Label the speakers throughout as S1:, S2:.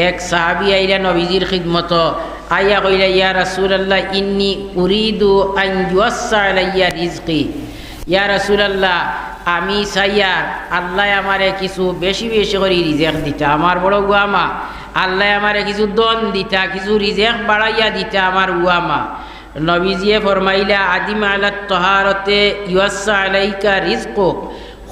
S1: এক সাহাবী আইলা নবীজির খিদমত আইয়া কইলা ইয়া রাসূলুল্লাহ ইন্নী উরিদু আন ইউসা আলাইয়া রিজকি। ইয়া রাসূলুল্লাহ আমি চাইয়া আল্লাহ আমারে কিছু বেশি বেশি করে রিজেক দিতা, আমার বড় গুয়ামা আল্লাহ আমারে কিছু দন দিতা, কিছু রিজেক বাড়াইয়া দিতা আমার গুয়ামা। নবীজিয়ে ফরমাইলা আদিম আলা তহারতে ইউসা আলাইকা রিজকুক,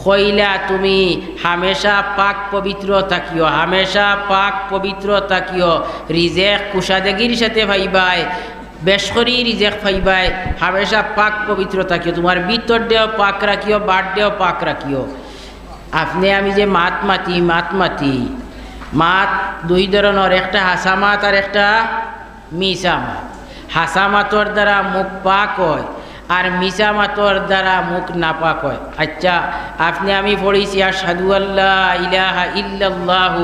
S1: কইলা তুমি হামেশা পাক পবিত্র থাকিও, হামেশা পাক পবিত্র থাকিও, রিজেক কুশাদেগির সাথে ভাইবাই বেশ করি রিজেক পাইবাই, হামেশা পাক পবিত্র থাকিও, তোমার ভিতর দেও পাক রাখিও, বাট দেও পাক রাখিও। আপনি আমি যে মাত মাত দুই ধরনের, একটা হাসা মাত আর একটা মিশা মাত। হাসা মাতর দ্বারা মুখ পাক হয় আর মিশা মাতর দ্বারা মুখ নাপাক হয়। আচ্ছা আপনি আমি পড়েছি আশহাদু আল্লা ইলাহা ইল্লাল্লাহু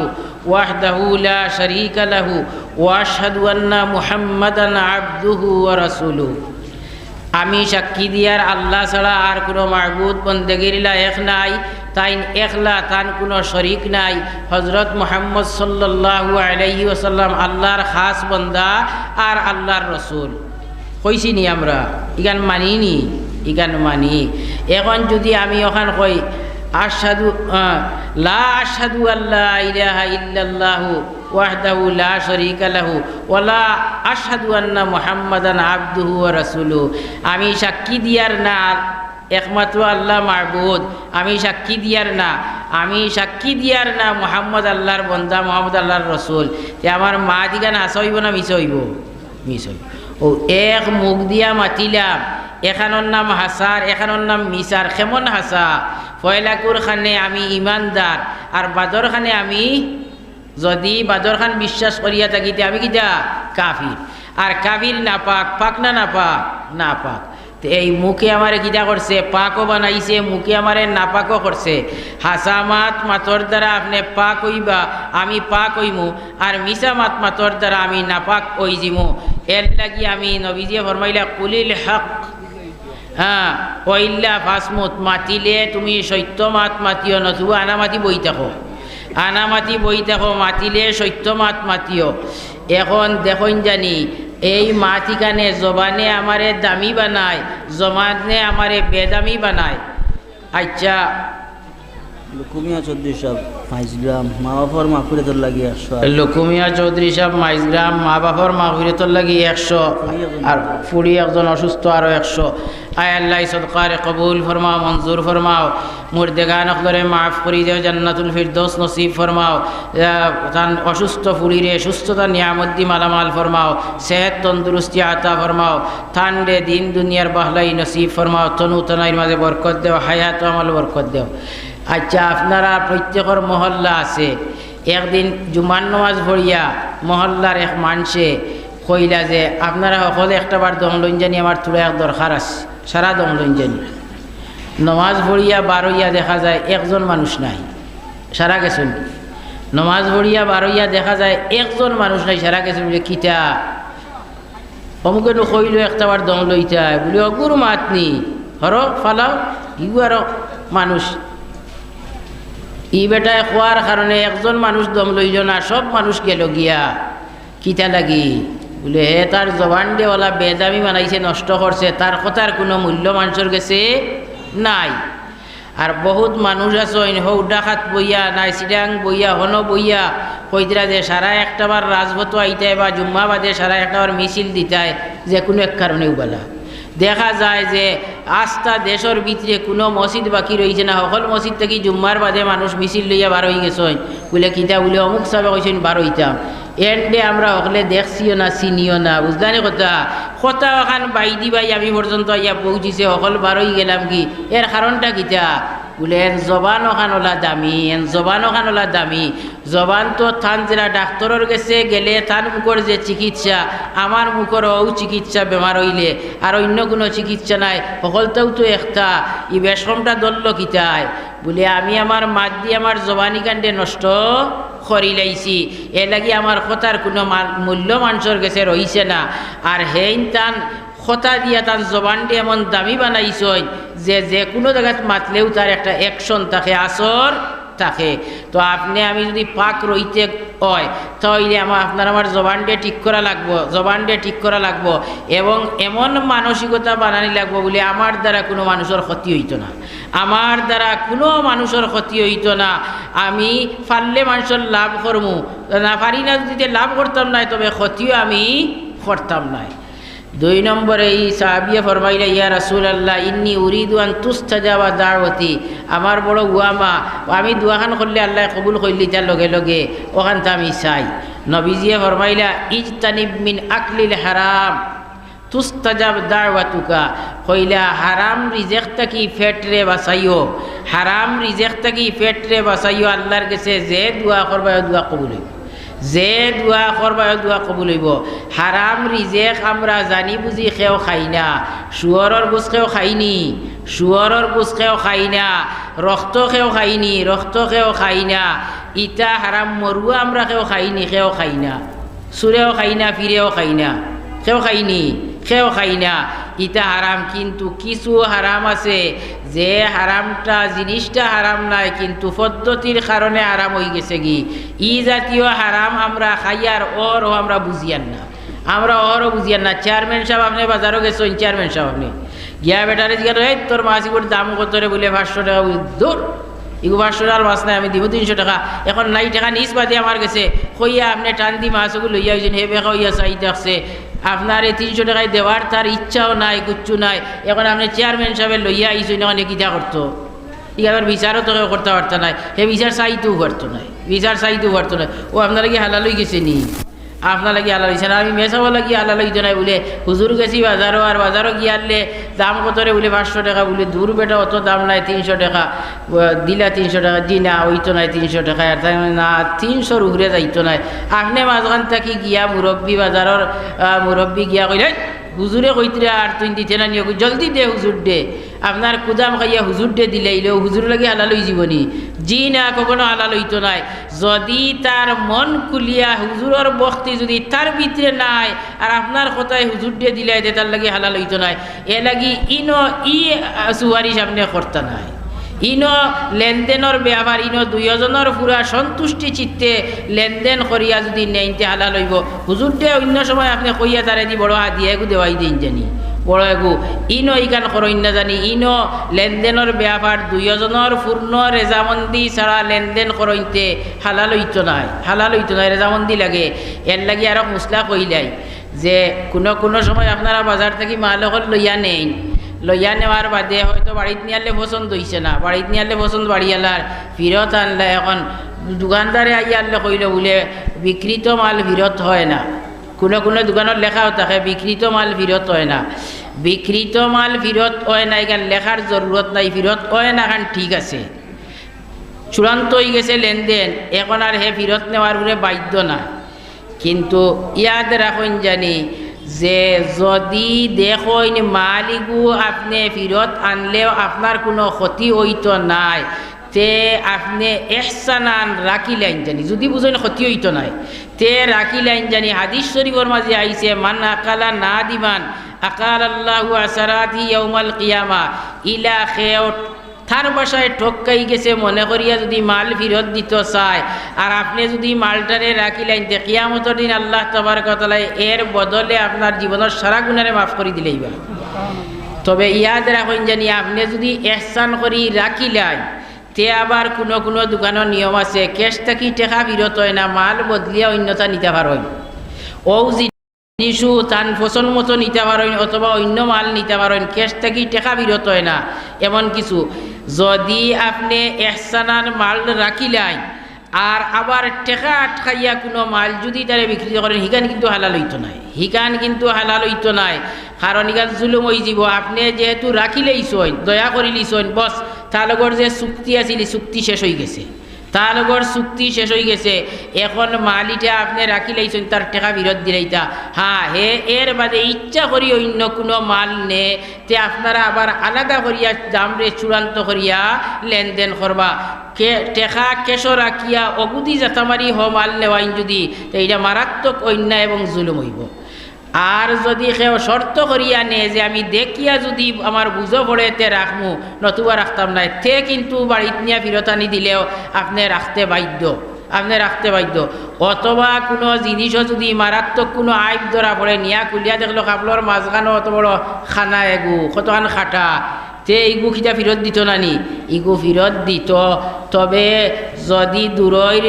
S1: ওয়াহদাহু লা শারীকা লাহু ওয়া আশহাদু আন্না মুহাম্মাদান আবদুহু ওয়া রাসূলুহু। আমি সাক্ষী দিয়ার আল্লাহ ছাড়া আর কোনো মাবুদ বন্দেগীর লায়েক নাই, তাই একলা তান কোনো শরিক নাই। হযরত মুহাম্মদ সাল্লাল্লাহু আলাইহি ওয়াসাল্লাম আল্লাহর খাস বন্দা আর আল্লাহর রসুল। কইছি নি আমরা ইগান মানি নি? ইগান মানি। এখন যদি আমি ওখান কই আশহাদু আল্লা ইলাহা ইল্লাল্লাহু ওয়াহদাহু লা শারীকা লাহু ওয়া লা আশহাদু আন্না মুহাম্মাদান আবদুহু ওয়া রাসূলুহু, আমি সাক্ষী দিয়ার না একমাত্র আল্লাহ মাবুদ, আমি সাক্ষী দিয়ার না মুহাম্মদ আল্লাহর বন্দা, মুহাম্মদ আল্লাহর রসুল। তে আমার মা দিগান হাসা হইব না মিছ হইব? মিছ হইব। ও এক মুখ দিয়া মাতিলাম, এখানোর নাম হাসার, এখানোর নাম মিসার। কেমন হাসা? ফয়লাকুর খানে আমি ইমানদার আর বাদর খানে আমি যদি বাদর খান বিশ্বাস করিয়া থাকিতে আমি কিটা কাফির, আর কাফির না পাক, পাক না না পাক, না পাক। তো এই মুখে আমারে কিটা করছে? পাকও বানাইছে, মুখে আমারে নাপাকও করছে। হাসামাত মাতর দ্বারা আপনি পাক হইবা, আমি পাক হইমু, আর মিশা মাতর দ্বারা আমি নাপাক হই জিমু। এর লাগি আমি নবীজি ফরমাইলা কুলিল হক কইল্লা ফাসমুত, মাতিলে তুমি সত্য মাত মাতিও, নতুবা আনামাতি বই থাকো, আনামাতি বই থাকো, মাতিলে সত্য মাত মাতিও। এখন দেখুন জানি এই মাতিকানে জবানে আমারে দামি বানায়, জবানে আমারে বেদামি বানায়। আচ্ছা
S2: লুকুমিয়া চৌধুরী সাহেব মাইজগ্রাম মা বাবার মাহফিরতর লাগি 100,
S1: লুকুমিয়া চৌধুরী সাহেব মাইজগ্রাম মা বাবার মাহফিরতর লাগি 100, আর ফুড়ি একজন অসুস্থ আরো 100। আয় আল্লাহ সদকারে কবুল ফরমাও, মঞ্জুর ফরমাও, মুর্দেগান অখদরে মাফ করি দেও, জান্নাতুল ফিরদৌস নসিব ফরমাও। তান অসুস্থ ফুড়িরে সুস্থতা নিয়ামদ্দি মালামাল ফরমাও, সেহত তন্দুরুস্তি আতা ফরমাও, ঠান্ডে দিন দুনিয়ার বাহলাই নসিব ফরমাও, তনু তনাইর মাঝে বরকত দেও, হায়াত আমল বরকত দেও। আচ্ছা আপনারা প্রত্যেকের মহল্লা আছে, একদিন জুমার নামাজ পড়িয়া মহল্লার এক মানুষে কইলা যে আপনারা সকলে একটাবার দমলইন জানি, আমার তুলে এক দরকার আছে, সারা দমলইন জানি। নমাজ পড়িয়া বারইয়া দেখা যায় একজন মানুষ নাই, সারা গেছেন। নমাজ পড়িয়া বারইয়া দেখা যায় একজন মানুষ নাই, সারা গেছেন। বলে কিতা অমুকে কইল একটাবার দম লইতা, বলে অগুর মাতনি হর ফালাও ইগু আর মানুষ। ই বেটায় খোয়ার কারণে একজন মানুষ দম লইল না, সব মানুষ গেল গিয়া। কিতা লাগি? বলে হে তার জবান দেওয়ালা বেদামি বানাইছে, নষ্ট করছে, তার কথার কোনো মূল্য মানুষের কাছে নাই। আর বহুত মানুষ আছে হৌ ডাকাত বইয়া নাই সিডাং বইয়া হন বইয়া কইতরা যে সারা একটাবার রাজপথ আইতায় বা জুম্মা বাদে সারা একটাবার মিছিল দিতায়, যে কোনো এক কারণেও বলা দেখা যায় যে আস্থা দেশের ভিতরে কোনো মসজিদ বাকি রয়েছে না, সকল মসজিদ থেকে জুম্মার বাদে মানুষ মিছিল লইয়া বার হয়ে গেছেন। বলে কিতা? বলে অমুক সাহেব কইছেন বার হইতাম। এন্ডে আমরা সকলে দেখছিও না, চিনিও না, বুঝলানি কথা। কথা ওখান বাইদি বাই আমি পর্যন্ত ইয়া পৌঁছিছে, সকল বার হয়ে গেলাম কি? এর কারণটা কিতা? বলে এন জবান ওখান ওলা দামি, এন জবান ওখান ওলা দামি। জবান তো থান যেটা ডাক্তরের গেছে গেলে থান মুখর যে চিকিৎসা, আমার মুখর ও চিকিৎসা বেমার হইলে, আর অন্য কোনো চিকিৎসা নাই, সকলতেও তো একটা। ই বেশমটা দলল কিতায়? বলে আমি আমার মাত দিয়ে আমার জবানি কাণ্ডে নষ্ট করি লাইছি, এ লাগি আমার কথার কোনো মূল্য মানুষের কাছে রইছে না। আর হেইন তান কথা দিয়া তার জবানটি এমন দামি বানাইছ যে যে কোনো জায়গায় মাতলেও তার একটা অ্যাকশন থাকে, আসর থাকে তো আপনি আমি যদি পাক রইতে হয় তাহলে আপনার আমার জবানটা ঠিক করা লাগবো, জবানটা ঠিক করা লাগবো এবং এমন মানসিকতা বানানি লাগবো বলে আমার দ্বারা কোনো মানুষের ক্ষতি হইতো না, আমার দ্বারা কোনো মানুষের ক্ষতি হইতো না। আমি পারলে মানুষের লাভ করমু, না পারি না যদি লাভ করতাম না, তবে ক্ষতিও আমি করতাম না। 2 নম্বরে এই সাহাবিয়ে ফরমাইলে ইয়া রাসূলুল্লাহ ইন্নী উরিদু আন তুস্তাজাবা দাওয়াতি, আমার বড় গুয়ামা, আমি দুয়াখান করলে আল্লাহ কবুল করলি তার লগে লগে ওখানটা আমি চাই। নবীজিয়ে ফরমাইলা ইজতানিব মিন আকলিল হারাম তুস্তাজাব দাওয়াতুকা, কইলা হারাম রিজেক থাকি ফেটরে বাঁচাইও, হারাম রিজেক থাকি ফেটরে বাঁচাইও, আল্লাহর কাছে যে দোয়া করবা দোয়া কবুল হইব, যে দোয়া করবা দোয়া কবুল হইব। হারাম রিজেক আমরা জানি বুঝি খেও খাই না, শুয়রের গোস খেও খাইনি, শুয়রের গোস খেও খাই না, রক্ত খেও খাইনি, রক্ত খেও খাই না, ইটা হারাম মরুয়া আমরা খেও খাইনি, খেও খাই না, সুরেও খাই না, ফিরেও খাই না, খেও খাইনি, খেও খাই না, ইটা হারাম। কিন্তু কিছু হারাম আছে যে হারামটা জিনিসটা হারাম নাই কিন্তু পদ্ধতির কারণে হারাম হয়ে গেছে কি, ই জাতীয় হারাম আমরা খাইয়ার ওরও আমরা বুঝিয়ান না, আমরা ওরও বুঝিয়ান না। চেয়ারম্যান সাহেব আপনি বাজারও গেছেন, চেয়ারম্যান সাহেব আপনি গিয়া বেটারে জিজ্ঞাসা এই তোর মাছিগুলোর দাম কত রে বলে 500 টাকা, দূর এগু 500 টাকার মাছ নাই, আমি দিব 300 টাকা, এখন নাই টাকা নিজ বাদে আমার গেছে কইয়া আপনি টান দি মাছগুলো লইয়া হয়েছেন, হে বেখা হইয়া চাই দেখছে আপনার এই 300 টাকায় দেওয়ার তার ইচ্ছাও নাই, কিচ্ছু নাই, এখন আপনি চেয়ারম্যান সাহেবের লইয়া আইসুন, এখন কিতা করতো, ই আবার বিচারও তো করতে পারতো নাই, হে বিচার চাইতেও পারতো নাই, বিচার চাইতেও পারতো না, ও আপনারা কি হালাল হয়ে গেছে নি, আপনার লাগি হালাল হয়েছে না, আমি মেসাও লাগি হালাল হইতো নাই বলে হুজুর গেছি বাজারও, আর বাজারও গিয়ে আনলে দাম কত রে বলে 500 টাকা বলে, দূর বেটা অত দাম নাই, 300 টাকা দিলা, 300 টাকা দি না হইতো নাই 300 টাকা, আর তাই না 300-র উপরে যাইতো নাই। আপনি মাঝখান থাকি গিয়া মুরব্বী বাজারের মুরব্বী গিয়া কইলে হুজুরে কইতরে আর তুই দিতে না নিয়ে জলদি দে হুজুর দে, আপনার কুদাম খাইয়া হুজুর দে দিলেইলেও হুজুর লাগে হালাল হয়ে যাবনি, জি না কখনো হালাল হইতো নাই। যদি তার মন খুলিয়া হুজুরের বক্তি যদি তার ভিতরে নাই আর আপনার কথায় হুজুর দে দিলাই দে, তার লাগে হালাল হইতো নাই। এ লাগি ই সুয়ারিশ আপনি করতে নাই, ইনো লেনদেনের ব্যাপার, ইনো দুইজনের পুরা সন্তুষ্টি চিত্তে লেনদেন করিয়া যদি নেইতে হালাল হইব। হুজুর দে অন্য সময় আপনি কইয়া তারে দি বড় হাত দিয়ে এগু দেওয়াই দিন জানি বড় এগু, ইনো ইকান করইন না জানি, ইনো লেনদেনের ব্যাপার দুইজনের পূর্ণ রেজামন্দি ছাড়া লেনদেন করইতে হালাল হইতো নাই, হালাল হইতো নাই, রেজামন্দি লাগে। এর লাগি আরো মুসলা কইলাই যে কোনো সময় আপনারা বাজার থেকে মাল এখন লইয়া নেন, লইয়া নেওয়ার বাদে হয়তো বাড়িতে নিয়ে আনলে পছন্দ হইছে না, বাড়িতে নিয়ে আনলে পছন্দ বাড়ি আলার ফিরত আনলে, এখন দোকানদারে আইয়া আনলে কইলে বলে বিকৃত মাল ফিরত হয় না, কোনো দোকানের লেখাও থাকে বিকৃত মাল ফিরত হয় না, বিকৃত মাল ফিরত হয় না, এখান লেখার জরুরত নাই, ফিরত হয় না এখন ঠিক আছে, চূড়ান্ত হয়ে গেছে লেনদেন, এখন আর হে ফিরত নেওয়ার উপরে বাধ্য না। কিন্তু ইয়াদ রাখুন জানি যে যদি দেখুন মালিকু আপনি ফিরত আনলেও আপনার কোনো ক্ষতি হইতো নাই, তে আপনি এহসানান রাখিলেন জানি, যদি বুঝেন ক্ষতি হইতো নাই তে রাখিলেন জানি। হাদিস শরীফের মাঝে আইছে মান আকালা না দিমান আকাল আল্লাহু আসারাতি ইয়াউমাল কিয়ামা, ইলা খেও তার বাসায় ঠকাই গেছে মনে করিয়া যদি মাল ফিরত দিতে চায় আর আপনি যদি মালটারে রাখিলেন, তে কিয়ামতের দিন আল্লাহ তাবারক ওয়া তাআলা এর বদলে আপনার জীবনের সারা গুনারে মাফ করে দিলেইবা। তবে ইয়াদ রাখুন জানি আপনি যদি এহসান করি রাখিলেন, তে আবার কোনো দোকানের নিয়ম আছে ক্যাশ থাকি টেকা ফিরত হয় না, মাল বদলিয়া অন্যতা নিতে পারেন, ও জিনিসও তান পছন্দ মতো নিতে পারেন অথবা অন্য মাল নিতে পারেন, ক্যাশ থাকি টেকা ফিরত হয় না এমন কিছু। যদি আপনি এহসানান মাল রাখিলেন আর আবার টেকা আটকাইয়া কোনো মাল যদি তারা বিক্রি করেন, হিকান কিন্তু হালাল হইতো নাই, হিকান কিন্তু হালাল হইতো নাই, কারণ হিকান জুলুম হয়ে যাব। আপনি যেহেতু রাখিলেইছেন, দয়া করিলিছেন, বস তার লগর যে চুক্তি আছিল চুক্তি শেষ হয়ে গেছে, তার লগর চুক্তি শেষ হয়ে গেছে, এখন মালিটা আপনি রাখিলেইছেন, তার টেকা ফিরত দিলেইতা, হ্যাঁ হে এর বাদে ইচ্ছা করি অন্য কোনো মাল নে, তে আপনারা আবার আলাদা করিয়া দামরে চূড়ান্ত করিয়া লেনদেন করবা। টেকা কেশো রাখিয়া অগুদি জাতামারি হ মাল নেওয়াইন যদি, তো এইটা মারাত্মক অন্যায় এবং জুলুম হইব। আর যদি কেউ শর্ত করিয়া নে যে আমি দেখিয়া যদি আমার বুঝো পড়ে তে রাখমু নতুবা রাখতাম না, তে কিন্তু বাড়িতে নিয়ে ফিরত আনি দিলেও আপনি রাখতে বাধ্য, আপনি রাখতে বাধ্য। অথবা কোনো জিনিসও যদি মারাত্মক কোনো আইব ধরা পড়ে নিয়া কুলিয়া দেখলো কাপড়র মাঝখানো অত বড় খানা এগু কতখান খাটা, তে ইগু খিটা ফিরত দিত নানি, ইগু ফিরত দিত। তবে যদি দূরের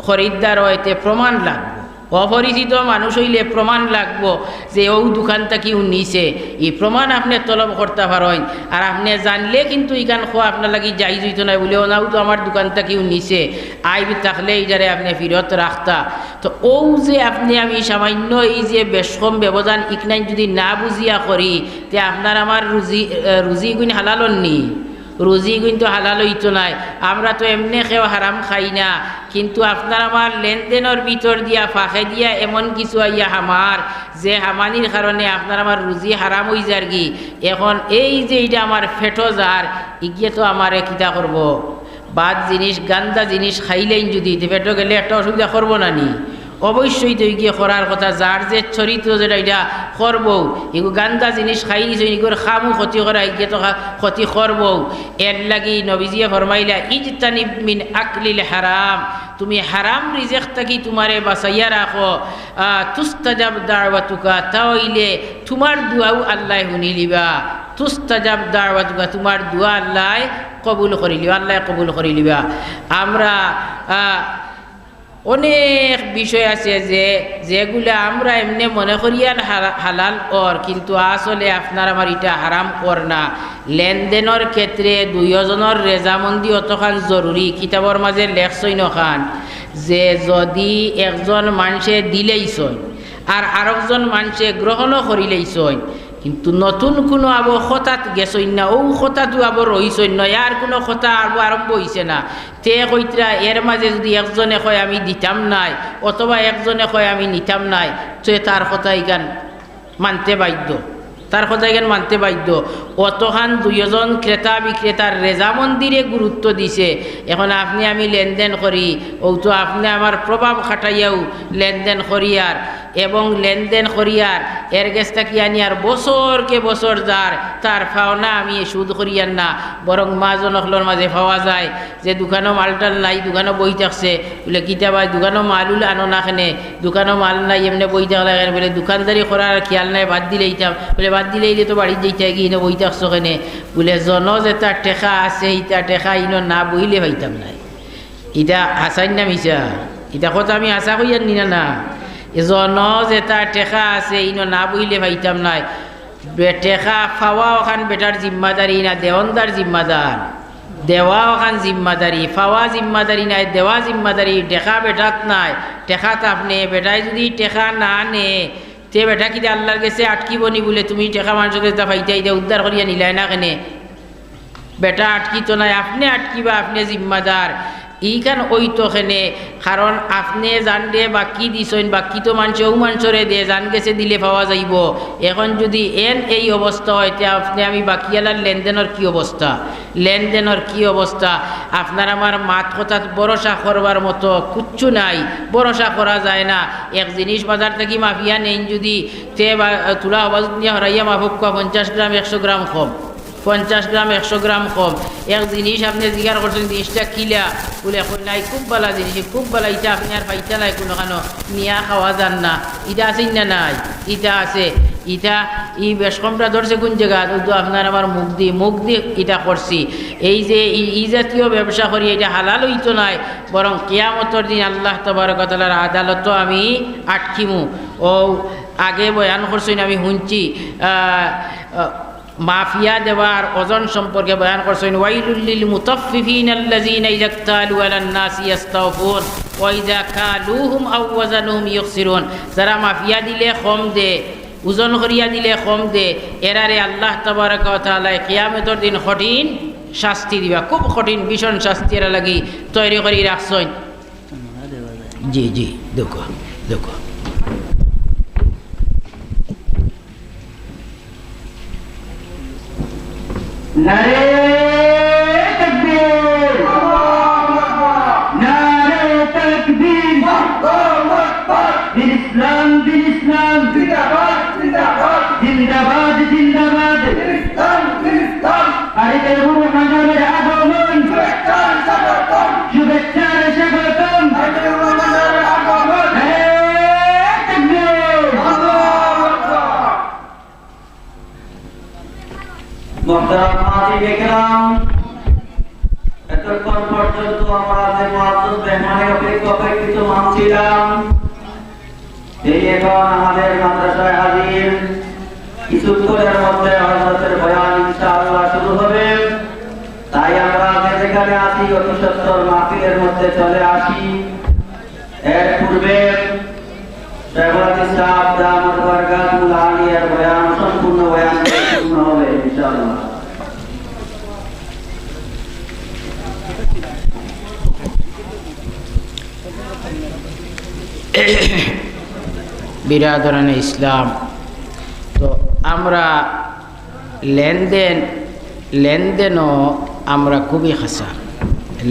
S1: খরিদ্দার হইতে প্রমাণ লাগবে, অপরিচিত মানুষ হইলে প্রমাণ লাগবো যে ও দোকান থেকে নিছে, এই প্রমাণ আপনি তলব করতে পারেন। আর আপনি জানলে কিন্তু ইখান খোয়া আপনার লাগি যাই জইত না বলে ওনাও তো আমার দোকান থেকে নিছে, আইব থাকলে এইটারে আপনি ফিরত রাখতা। তো ও যে আপনি আমি সামান্য এই যে বেশকম ব্যবধান ইকনাই যদি না বুঝিয়া করি, তে আপনার আমার রুজি গুণ হালালন নি, রুজি কিন্তু হালাল হইতো নাই। আমরা তো এমনি খেয়েও হারাম খাই না, কিন্তু আপনার আমার লেনদেনের ভিতর দিয়া ফাঁকে দিয়া এমন কিছু আইয়া হামার যে হামানির কারণে আপনার আমার রুজি হারাম হয়ে যার কি। এখন এই যে এইটা আমার ফেটো যার ইগিয়ে তো আমার কিতা করব, বাদ জিনিস গান্দা জিনিস খাইলেই যদি ফেটো গেলে একটা অসুবিধা করবো না নি, অবশ্যই তো গিয়ে করার কথা। যার যে চরিত্র যেটা এটা করব, এগুলো গান্দা জিনিস খাই নিছ এগুলোর খামু ক্ষতি করা গিয়ে তো ক্ষতি করব। এর লাগি নবীজিয়ে ফরমাইলা ইজতানিব মিন আকলিল হারাম, তুমি হারাম রিজেক থাকি তোমারে বাঁচাইয়া রাখো। তুস্তাজাব দাওয়াতুকা, তাইলে তোমার দুয়াও আল্লাহ শুনি লিবা। তুস্তাজাব দাওয়াতুকা, তোমার দুয়া আল্লাহ কবুল করি লিবা, আল্লাহ কবুল করি লিবা। আমরা অনেক বিষয় আছে যেগুলো আমরা এমনি মনে করিয়া হালাল ওর, কিন্তু আসলে আপনার আমার এটা হারাম কর না। লেনদেনের ক্ষেত্রে দুইজনের রেজামন্দি অতখান জরুরি। কিতাবর মাঝে লেখছই নখান যে যদি একজন মানুষে দিলেইছই আর আরেকজন মানুষে গ্রহণও করিলেইছই, কিন্তু নতুন কোনো আবো হঠাৎ গেছই না, ও হঠাৎ আবো রইছই না, আর কোনো কথা আবো আরম্ভ হয়েছে না, তে কইতরা এর মাঝে যদি একজনে কয় আমি দিতাম নাই অথবা একজনে কয় আমি নিতাম নাই, তো তার কথা ইগান মানতে বাধ্য, তার কথা এখানে মানতে বাধ্য। অতখান দুইজন ক্রেতা বিক্রেতার রেজামন্দিরে গুরুত্ব দিছে। এখন আপনি আমি লেনদেন করি, ও তো আপনি আমার প্রভাব খাটাইয়াও লেনদেন করিয়ার এবং লেনদেন করিয়ার এর গেছটা কি আনি আর বছরকে বছর যার তার পাওনা আমি সুদ করিয়ার না, বরং মাজনকলোর মাঝে পাওয়া যায় যে দোকানও মালটাল নাই, দোকানও বই থাকছে বলে কিতাবা দোকানও মালুল আনো না খেনে, দোকানও মাল নাই এমনি বই থাকলে বলে দোকানদারি করার খেয়াল নাই, বাদ দিলেই বলে বাদ দিলেই তো বাড়ি যেতে গিয়ে বই থাকছো কেনে, বলে জন যেটা টেকা আছে ইটা টেকা ইনো না বইলে পাইতাম নাই। এটা আসাই না মিশা, এটা কথা আমি আশা করিয়ার নিনা না, জন যেটা টেকা আছে ইনো না বইলে পাইতাম নাই। টেকা ফাওয়া ওখান বেটার জিম্মাদারি না দেওয়ানদার জিম্মাদার, দেওয়া ওখান জিম্মাদারি, ফাওয়া জিম্মাদারি নাই, দেওয়া জিম্মাদারি। টেকা বেটাত নাই, টেকা আপনি বেটায় যদি টেকা না নে তে বেটা কি আল্লাহর কাছে আটকিব নি, বলে তুমি টেকা মানুষের কাছে পাইতে আইতে উদ্ধার করিয়া নিলাই না কেনে, বেটা আটকিত নাই, আপনি আটকিবা, আপনি জিম্মাদার। এইখান ওই তো খেনে, কারণ আপনি জানলে বাকি দিছেন, বাকি তো মানুষে ও মানুষরে দিয়ে জান গেছে দিলে পাওয়া যাইব। এখন যদি এই অবস্থা হয় তে আপনি আমি বাকিয়ালার লেনদেনের কি অবস্থা, লেনদেনের কি অবস্থা। আপনার আমার মাত কথাত ভরসা করবার মতো কিচ্ছু নাই, ভরসা করা যায় না। এক জিনিস বাজার থেকে মাফিয়া নেন যদি তে তুলা আওয়াজ নিয়ে হরাইয়া মাফক 50 গ্রাম 100 গ্রাম কম, 50 গ্রাম 100 গ্রাম কম। এক জিনিস আপনি জিজ্ঞাসা করছেন জিনিসটা কিলা, বলে নাই খুব ভালো জিনিস, খুব ভালো, এটা আপনি আর পাইতে নাই কোনো কেন নিয়া খাওয়া যান না, এটা আছে না নাই, এটা আছে। এটা এই বেশ কমটা ধরছে কোন জায়গা, তো আপনার আমার মুখ দিয়ে এটা করছি। এই যে এই জাতীয় ব্যবসা করি এটা হালাল হইতো নাই, বরং কিয়ামতের দিন আল্লাহ তাবারক ওয়া তাআলার আদালত আমি আটকিমু। ও আগে বয়ান করছেন আমি শুনছি, মাফিয়া দেওয়ার ওজন সম্পর্কে বয়ান করছেন, ওয়াইলুল লিল মুতাফফিফিন আল্লাযীনা ইযা ইক্তালু আলান নাসি ইস্তাওফুন ওয়া ইযা কালুহুম আও ওয়াজানুহুম ইখসিরুন। যারা মাফিয়া দিলে কম দে, ওজন করিয়া দিলে কম দে, এরারে আল্লাহ তাবারক ওয়া তাআলা কিয়ামতের দিন কঠিন শাস্তি দিবা, খুব কঠিন ভীষণ শাস্তি এরা লাগি তৈরি করে রাখছেন। জি জি দেখো দেখো
S3: নারে তাকবীর, নারে তাকবীর, আল্লাহু আকবার, দিন ইসলাম জিন্দাবাদ।
S1: জিন্দাবাদ জিন্দাবাদ আরিতের গুরু মানবের আগমন শুভেচ্ছার স্বাগতম
S2: মোহতারাম হাজির کرام এতক্ষণ পর্যন্ত আমরা যে মুআজ্জজ মেহমানের অপেক্ষিত মানছিলাম এই এখন আমাদের মাদ্রাসায় হাজির কিছুক্ষণের মধ্যে হযরতের বয়ান ইনশাআল্লাহ শুরু হবে তাই আমরা যেখানে আছি অতি সত্বর মাহফিলের মধ্যে চলে আসি এর পূর্বে শেখুল ইসলাম দামাত বরকাতুল আলিয়ার বয়ান সম্পূর্ণ বয়ান শুরু হবে ইনশাআল্লাহ
S1: বিরাদরানে ইসলাম। তো আমরা লেনদেনও আমরা খুবই খাসা,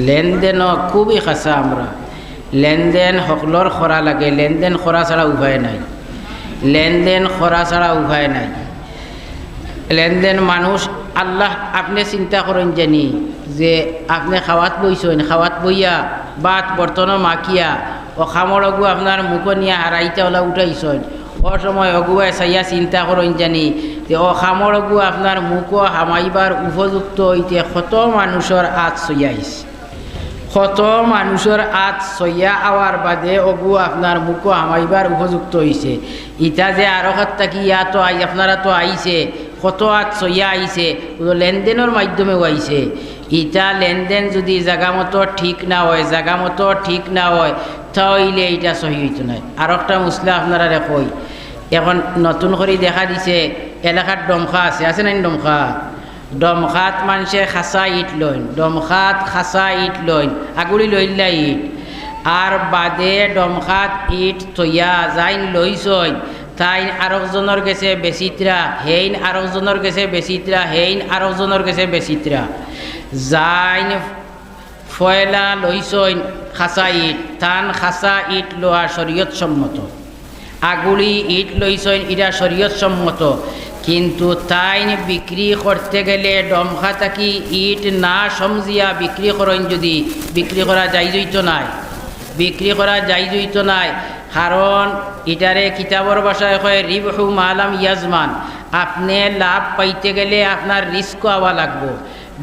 S1: লেনদেনও খুবই খাসা। আমরা লেনদেন সকলর করা লাগে, লেনদেন করা ছাড়া উপায় নাই, লেনদেন করা ছাড়া উপায় নাই। লেনদেন মানুষ আল্লাহ আপনি চিন্তা করেন জানি যে আপনি খাওয়াত বইছেন, খাওয়াত বইয়া বাত বর্তন মাখিয়া ও খামর অগু আপনার মুখ নিয়ে হারাইতে ওলা উঠাইছেন, ও সময় অগুয়ায় চাইয়া চিন্তা করেন জানি যে ও খামর অগু আপনার মুখও হামাইবার উপযুক্ত হইতে কত মানুষের আত চইয়াইছে, কত মানুষের আত চইয়া আওয়ার বাদে অগু আপনার মুখও হামাইবার উপযুক্ত হইছে। ইটা যে আরো থাকি ইয়া তো আপনারা তো আইছে, কত আত চইয়া আইছে, লেনদেনের মাধ্যমেও আইছে। ইটা লেনদেন যদি জাগা মতো ঠিক না হয়, জাগা মতো ঠিক না হয় তাহলে এটা সহি হইতো না। আর একটা মুসলা আপনারা কই এখন নতুন করে দেখা দিছে এলাকার ডমখা আছে না, ডমখাত মানুষে খাসা ইট লইন, ডমখাত খাসা ইট লইন, আগুলি লইলা ইট আর বাদে ডমখাত ইট তৈয়া যাইন লইছইন তাই আরেকজনের গেছে বেচিত্রা, হেইন আরেকজনের গেছে বেচিত্রা, হেইন আরেকজনের গেছে বেচিত্রা। যাইন ফয়লা লইছইন খাসা ইট, তান খাসা ইট লোয়া শরীয়ত সম্মত, আগুলি ইট লইছইন ইটা শরীয়ত সম্মত। কিন্তু তাইন বিক্রি করতে গেলে ডমখা থাকি ইট না সমজিয়া বিক্রি করেন, যদি বিক্রি করা যাইজ হইতো নাই, বিক্রি করা যাইজ হইতো নাই। কারণ ইটারে কিতাবর ভাষায় কয় রিবহু মালাম ইয়াজমান, আপনি লাভ পাইতে গেলে আপনার রিস্ক হওয়া লাগবো।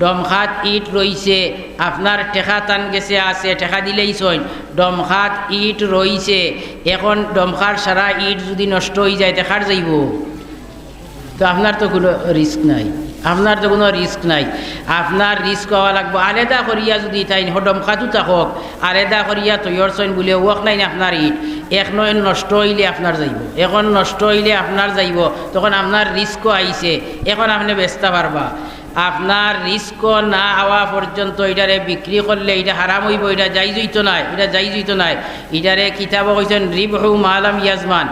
S1: ডমখাত ইট রইছে, আপনার টেকা টান গেছে আছে, টেকা দিলেই ছয়, ডমখাত ইট রইছে, এখন ডমখার সারা ইট যদি নষ্ট হয়ে যায় টেকার যাইব, তো আপনার তো কোনো রিস্ক নাই, আপনার তো কোনো রিস্ক নাই, আপনার রিস্ক হওয়া লাগবো। আলাদা করিয়া যদি তাই ডমখাতু থাকক আলাদা করিয়া তৈয়ার ছইন বলে ওয়াক নাই আপনার ইট, এক নয় নষ্ট হইলে আপনার যাইব, এখন নষ্ট হইলে আপনার যাইব, তখন আপনার রিস্কও আইছে, এখন আপনি বেচতে পারবা। আপনার রিস্ক না হওয়া পর্যন্ত এটারে বিক্রি করলে এটা হারাম হইব, এটা যাইজ হইতো নাই, এটা যাইজ হইতো নাই। এটারে কিতাবও কইছেন রিবহু মালাম ইয়াজমান।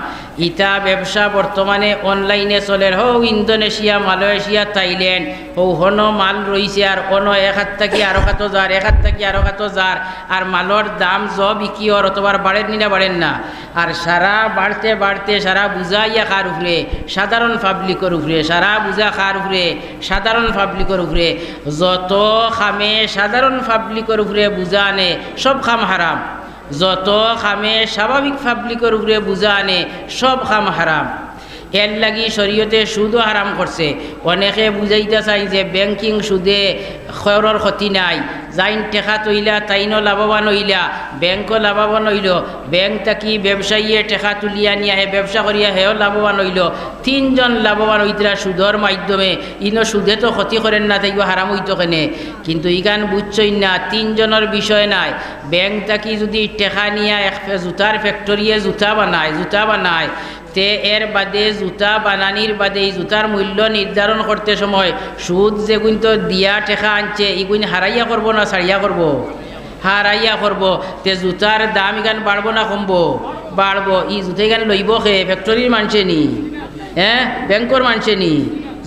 S1: ইটা ব্যবসা বর্তমানে অনলাইনে চলে, হো ইন্দোনেশিয়া, মালয়েশিয়া, থাইল্যান্ড, হো হন মাল রইছে আর অন এক হাত থাকি আরো খাত যার, এক হাত থাকি আরো খাত যার, আর মালর দাম জ বিক্রি হর অতবার বাড়েন নি না বাড়েন না, আর সারা বাড়তে বাড়তে সারা বুঝাইয়া খার উপরে সাধারণ পাবলিকের উপরে, সারা বুঝা খার উপরে সাধারণ পাবলিকের উপরে, যত খামে সাধারণ পাবলিকের উপরে বুঝা আনে সব খাম হারাম, যত খামে স্বাভাবিক পাবলিকের উপরে বুঝা আনে সব খাম হারাম। এর লাগি শরীয়তে সুদও হারাম করছে। অনেকে বুঝাইতে চাই যে ব্যাংকিং সুদে খয়রর ক্ষতি নাই, যাইন টেকা তৈলা তাইনও লাভবান হইলা, ব্যাংকও লাভবান হইল, ব্যাংক থাকি ব্যবসায়ীয়ে টেকা তুলিয়া নিয়া হে ব্যবসা করিয়া হেও লাভবান হইল, তিনজন লাভবান হইতরা সুদর মাধ্যমে। ইনো সুদে তো ক্ষতি করেন না, তাই হারাম হইতো কেনে? কিন্তু ইগান বুঝছই না, তিনজনের বিষয় নাই। ব্যাংক থাকি যদি টেকা নিয়া এক জুতার ফ্যাক্টরিয়ে জুতা বানায় তে এর বাদে জুতা বানানির বাদে এই জুতার মূল্য নির্ধারণ করতে সময় সুদ যেগুন তো দিয়া টেকা আনছে এগুন হারাইয়া করবো না ছাড়িয়া করব? হারাইয়া করব। তে জুতার দাম ইগান বাড়বো না কমবো? বাড়বো। ই জুতা ইগান লইব খে ফ্যাক্টরির মানুষে নি, ব্যাংকর মানুষে নি?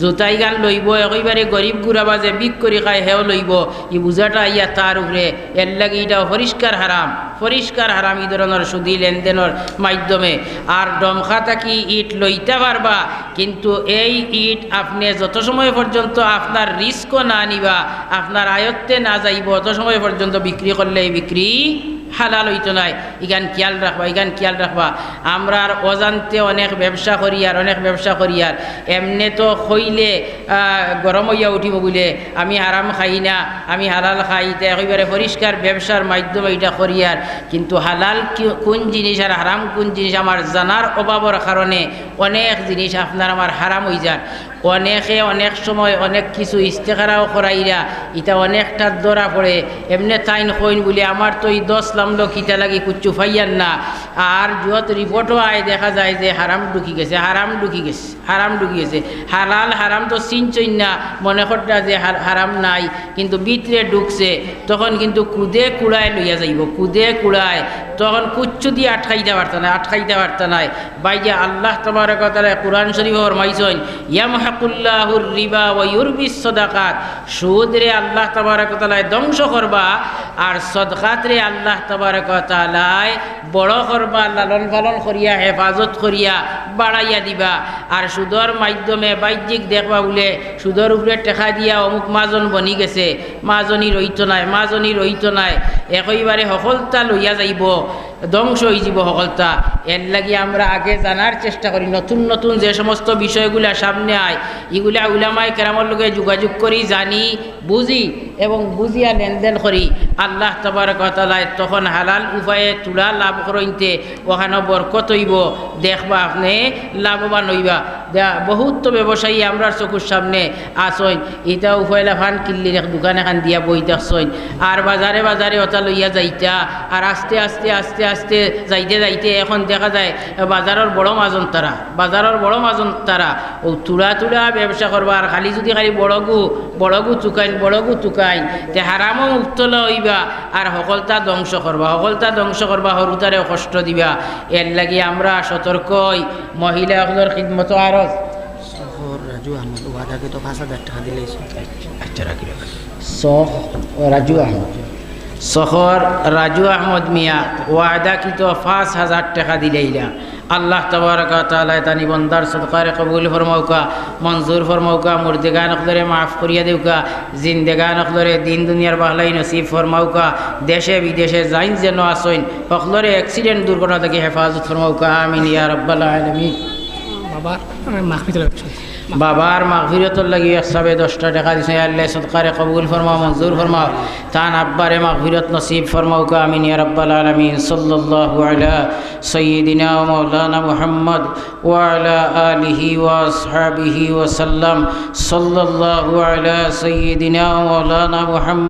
S1: জুতাই গান লইব একেবারে গরিব গুড়াবা যে বিক করি খায় হেও লইব, ই বুঝাটা ইয়া তার উপরে। এর লাগে এটা পরিষ্কার হারাম, পরিষ্কার হারাম এই ধরনের সুদি লেনদেনের মাধ্যমে। আর ডমখা থাকি ইট লইতে পারবা, কিন্তু এই ইট আপনি যত সময় পর্যন্ত আপনার রিস্কও না নিবা, আপনার আয়ত্তে না যাইব, অত সময় পর্যন্ত বিক্রি করলে এই বিক্রি হালাল হইতো নাই। ইগান খেয়াল রাখবা, ইগান খেয়াল রাখবা। আমরা আর অজান্তে অনেক ব্যবসা করি আর এমনি তো হইলে গরম হইয়া উঠিব বলে আমি হারাম খাই না, আমি হালাল খাই, তা একেবারে পরিষ্কার ব্যবসার মাধ্যমে এটা করি আর। কিন্তু হালাল কোন জিনিস আর হারাম কোন জিনিস আমার জানার অভাবের কারণে অনেক জিনিস আপনার আমার হারাম হয়ে যায়। অনেকে অনেক সময় অনেক কিছু ইস্তেখারাও করাইরা এটা অনেকটা ধরা পড়ে, এমনি তাইন কইন বলে আমার তো এই 10 লামলো কিতা লাগি কুচ্ছু ফাইয়ার না। আর যত রিপোর্টও আয় দেখা যায় যে হারাম ঢুকি গেছে। হালাল হারাম তো চিনছই না, মনে করটা যে হারাম নাই, কিন্তু ভিতরে ঢুকছে তখন কিন্তু কুদে কুড়ায় লইয়া যাইব, তখন কুচ্ছু দিয়ে আটকাইতে পারত নাই। বাইজে আল্লাহ তাবারক ওয়া তাআলা কুরআন শরীফে ফরমাইছেন ইয়ামহাকুল্লাহুর রিবা ওয়া ইউরবিস সাদাকাত, সুদ রে আল্লাহ তাবারক ওয়া তাআলা ধ্বংস করবা আর সদকাত রে আল্লাহ তাবারক ওয়া তাআলা বড় করবা, লালন পালন করিয়া হেফাজত করিয়া বাড়াইয়া দিবা। আর সুদর মাধ্যমে বাহ্যিক দেখবা বলে সুদর উপরে টেকা দিয়া অমুক মাজন বনি গেছে, মাজনী রইত নাই, একইবারে সকলতা লইয়া যাইব, ধ্বংস হয়ে যাব সকলতা। এর লাগি আমরা আগে জানার চেষ্টা করি, নতুন যে সমস্ত বিষয়গুলা সামনে আয় এগুলা উলামায়ে কেরামের লগে যোগাযোগ করি, জানি বুঝি এবং বুঝিয়া লেনদেন করি। আল্লাহ তাবারক ওয়া তাআলা তখন হালাল উপায়ে তুলা লাভ করইতে ওখানে বরকত হইব, দেখবা আপনি লাভবান হইবা। বহুত তো ব্যবসায়ী আমরা চকুর সামনে আসইন, এটা উপায়লা ফান কিল্লির এক দোকান এখান দিয়া বই দেখছইন, আর বাজারে ওটা লইয়া যাইতা, আর আস্তে আস্তে যাইতে এখন দেখা যায় বাজারের বড় মাজন তারা ও তুলা ব্যবসা করবা। আর খালি যদি বড়গু চুকাইন তে হারামও মুক্ত হইবা আর সকলতা ধ্বংস করবা, হরুতারে কষ্ট দিবা। এর লাগি আমরা সতর্কই মহিলাগুলোর খিদমত আরজ
S3: রাজু আহমদ ওয়াদাকে তো 5,000 টাকা দিলে।
S1: আচ্ছা রাখি শহর রাজু আহমদ মিয়া ওয়াদা কি তো 5,000 টাকা দিলেইলা। আল্লাহ তাবারক ওয়া তাআলা তানি বন্দার সদকারে কবুল ফরমাউকা, মঞ্জুর ফরমাউকা, মুর্দেগান অখলরে মাফ করিয়া দেউকা, জিন্দেগান অখলরে দিন দুনিয়ার বাহলাই নসিব ফরমাউকা, দেশে বিদেশে যাইন যেন আসইন অখলরে অ্যাক্সিডেন্ট দুর্ঘটনা থেকে হেফাজত ফরমাউকা, আমিন ইয়া রাব্বাল আলামিন। বাবার মাগফিরতর লাগি একসাবে 10টা টাকা দিছে, আল্লাহ সদকারে কবুল ফরমাও, মঞ্জুর ফরমাও, তান আব্বারে মাগফিরত নসিব ফরমাউকা, আমিন ইয়া রাব্বাল আলামিন। সাল্লাল্লাহু আলা সাইয়্যিদিনা ওয়া মাওলানা মুহাম্মদ ওয়া আলা আলিহি ওয়া আসহাবিহি ওয়া সাল্লাম। সাল্লাল্লাহু আলা সাইয়্যিদিনা ওয়া মাওলানা মুহাম্মদ।